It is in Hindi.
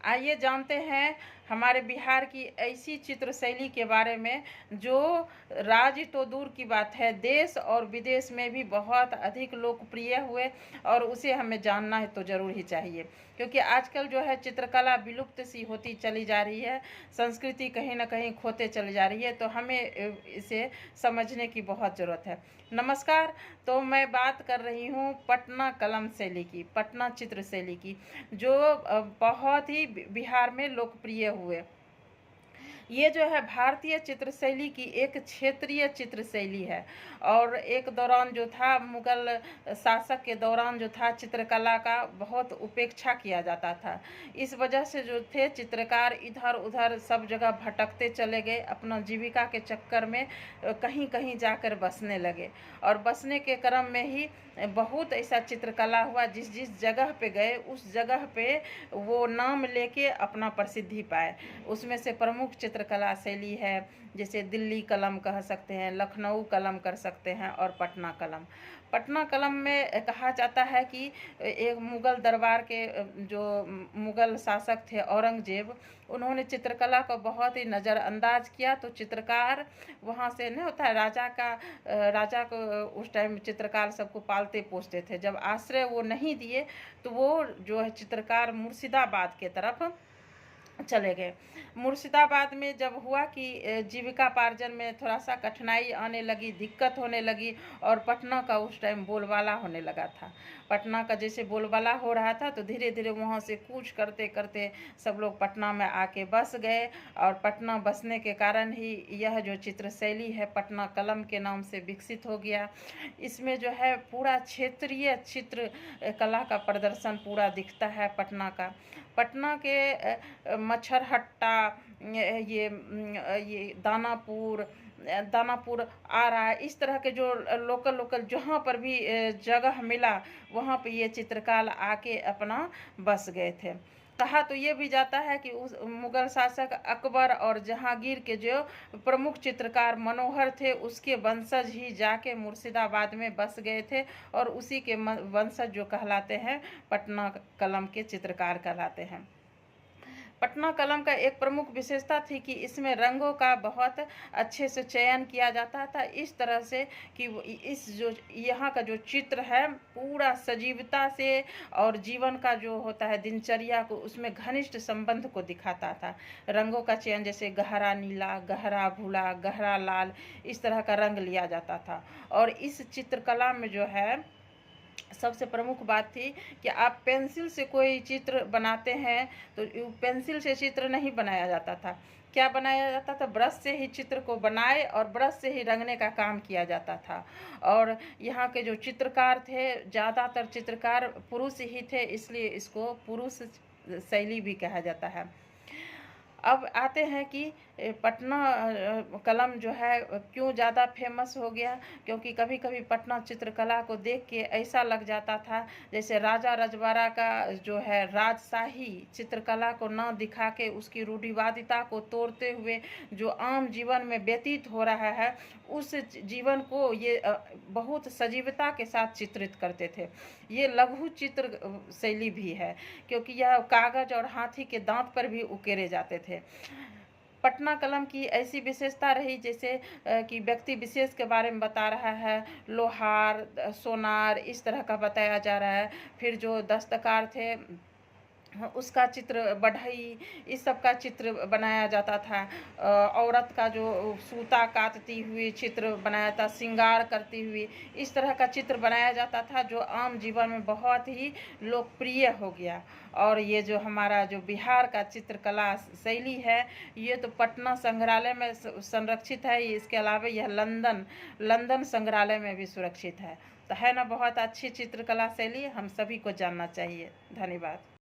आइए जानते हैं हमारे बिहार की ऐसी चित्र शैली के बारे में जो राज्य तो दूर की बात है, देश और विदेश में भी बहुत अधिक लोकप्रिय हुए और उसे हमें जानना है तो ज़रूर ही चाहिए, क्योंकि आजकल जो है चित्रकला विलुप्त सी होती चली जा रही है, संस्कृति कहीं ना कहीं खोते चली जा रही है, तो हमें इसे समझने की बहुत ज़रूरत है। नमस्कार। तो मैं बात कर रही हूँ पटना कलम शैली की, पटना चित्र शैली की, जो बहुत ही बिहार में लोकप्रिय हुए। ये जो है भारतीय चित्र शैली की एक क्षेत्रीय चित्र शैली है और एक दौरान जो था मुगल शासक के दौरान जो था चित्रकला का बहुत उपेक्षा किया जाता था। इस वजह से जो थे चित्रकार इधर उधर सब जगह भटकते चले गए, अपना जीविका के चक्कर में कहीं कहीं जाकर बसने लगे और बसने के क्रम में ही बहुत ऐसा चित्रकला हुआ, जिस जिस जगह पे गए उस जगह पे वो नाम लेके अपना प्रसिद्धि पाए। उसमें से प्रमुख चित्रकला शैली है जैसे दिल्ली कलम कह सकते हैं, लखनऊ कलम कर सकते हैं और पटना कलम। पटना कलम में कहा जाता है कि एक मुगल दरबार के जो मुगल शासक थे औरंगजेब, उन्होंने चित्रकला को बहुत ही नज़रअंदाज किया, तो चित्रकार वहाँ से नहीं होता है राजा को उस टाइम चित्रकार सबको पालते पोसते थे, जब आश्रय वो नहीं दिए तो वो जो है चित्रकार मुर्शिदाबाद के तरफ चले गए। मुर्शिदाबाद में जब हुआ कि जीविकापार्जन में थोड़ा सा कठिनाई आने लगी, दिक्कत होने लगी और पटना का उस टाइम बोलबाला होने लगा था। पटना का जैसे बोलबाला हो रहा था तो धीरे धीरे वहाँ से कूच करते करते सब लोग पटना में आके बस गए और पटना बसने के कारण ही यह जो चित्र शैली है पटना कलम के नाम से विकसित हो गया। इसमें जो है पूरा क्षेत्रीय चित्र कला का प्रदर्शन पूरा दिखता है पटना का। पटना के मच्छरहट्टा, ये दानापुर आरा, इस तरह के जो लोकल जहाँ पर भी जगह मिला वहाँ पे ये चित्रकार आके अपना बस गए थे। कहा तो ये भी जाता है कि उस मुगल शासक अकबर और जहांगीर के जो प्रमुख चित्रकार मनोहर थे उसके वंशज ही जाके मुर्शिदाबाद में बस गए थे और उसी के वंशज जो कहलाते हैं पटना कलम के चित्रकार कहलाते हैं। पटना कलम का एक प्रमुख विशेषता थी कि इसमें रंगों का बहुत अच्छे से चयन किया जाता था, इस तरह से कि इस जो यहाँ का जो चित्र है पूरा सजीवता से और जीवन का जो होता है दिनचर्या को उसमें घनिष्ठ संबंध को दिखाता था। रंगों का चयन जैसे गहरा नीला, गहरा भूरा, गहरा लाल, इस तरह का रंग लिया जाता था। और इस चित्रकला में जो है सबसे प्रमुख बात थी कि आप पेंसिल से कोई चित्र बनाते हैं तो पेंसिल से चित्र नहीं बनाया जाता था। क्या बनाया जाता था? ब्रश से ही चित्र को बनाए और ब्रश से ही रंगने का काम किया जाता था। और यहाँ के जो चित्रकार थे ज़्यादातर चित्रकार पुरुष ही थे, इसलिए इसको पुरुष शैली भी कहा जाता है। अब आते हैं कि पटना कलम जो है क्यों ज़्यादा फेमस हो गया, क्योंकि कभी कभी पटना चित्रकला को देख के ऐसा लग जाता था जैसे राजा रजवाड़ा का जो है राजशाही चित्रकला को न दिखा के उसकी रूढ़िवादिता को तोड़ते हुए जो आम जीवन में व्यतीत हो रहा है उस जीवन को ये बहुत सजीवता के साथ चित्रित करते थे। ये लघु चित्र शैली भी है क्योंकि यह कागज और हाथी के दांत पर भी उकेरे जाते थे। पटना कलम की ऐसी विशेषता रही जैसे कि व्यक्ति विशेष के बारे में बता रहा है, लोहार, सोनार, इस तरह का बताया जा रहा है। फिर जो दस्तकार थे उसका चित्र, बढ़ई, इस सब का चित्र बनाया जाता था। औरत का जो सूता काटती हुई चित्र बनाया था, श्रृंगार करती हुई, इस तरह का चित्र बनाया जाता था जो आम जीवन में बहुत ही लोकप्रिय हो गया। और ये जो हमारा जो बिहार का चित्रकला शैली है ये तो पटना संग्रहालय में संरक्षित है, इसके अलावा यह लंदन संग्रहालय में भी सुरक्षित है। तो है ना बहुत अच्छी चित्रकला शैली, हम सभी को जानना चाहिए। धन्यवाद।